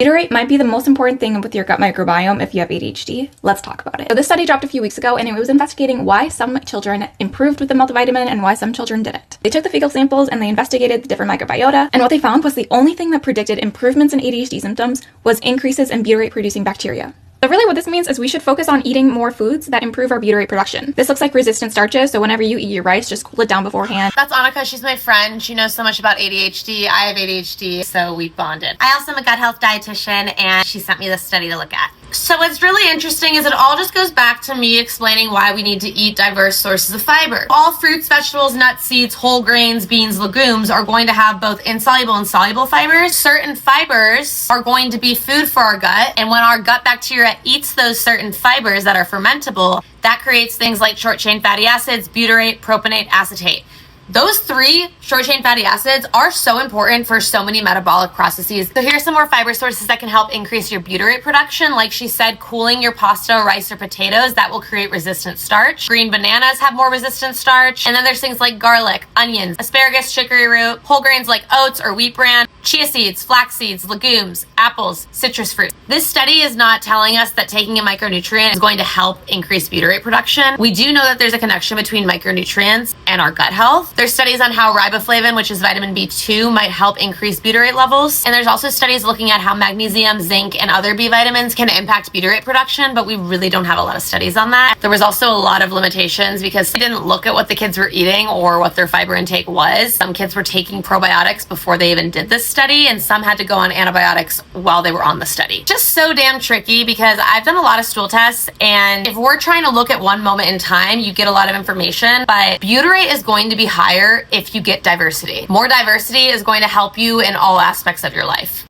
Butyrate might be the most important thing with your gut microbiome if you have ADHD. Let's talk about it. So this study dropped a few weeks ago and it was investigating why some children improved with the multivitamin and why some children didn't. They took the fecal samples and they investigated the different microbiota, and what they found was the only thing that predicted improvements in ADHD symptoms was increases in butyrate producing bacteria. So really what this means is we should focus on eating more foods that improve our butyrate production. This looks like resistant starches, so whenever you eat your rice, just cool it down beforehand. That's Annika. She's my friend. She knows so much about ADHD. I have ADHD, so we bonded. I also am a gut health dietitian, and she sent me this study to look at. So what's really interesting is it all just goes back to me explaining why we need to eat diverse sources of fiber. All fruits, vegetables, nuts, seeds, whole grains, beans, legumes are going to have both insoluble and soluble fibers. Certain fibers are going to be food for our gut, and when our gut bacteria eats those certain fibers that are fermentable, that creates things like short-chain fatty acids, butyrate, propionate, acetate. Those three short-chain fatty acids are so important for so many metabolic processes. So here's some more fiber sources that can help increase your butyrate production. Like she said, cooling your pasta, rice, or potatoes, that will create resistant starch. Green bananas have more resistant starch. And then there's things like garlic, onions, asparagus, chicory root, whole grains like oats or wheat bran, chia seeds, flax seeds, legumes, apples, citrus fruit. This study is not telling us that taking a micronutrient is going to help increase butyrate production. We do know that there's a connection between micronutrients and our gut health. There's studies on how riboflavin, which is vitamin B2, might help increase butyrate levels. And there's also studies looking at how magnesium, zinc, and other B vitamins can impact butyrate production, but we really don't have a lot of studies on that. There was also a lot of limitations because we didn't look at what the kids were eating or what their fiber intake was. Some kids were taking probiotics before they even did this study, and some had to go on antibiotics while they were on the study. Just so damn tricky because I've done a lot of stool tests, and if we're trying to look at one moment in time, you get a lot of information, but butyrate is going to be higher if you get diversity. More diversity is going to help you in all aspects of your life.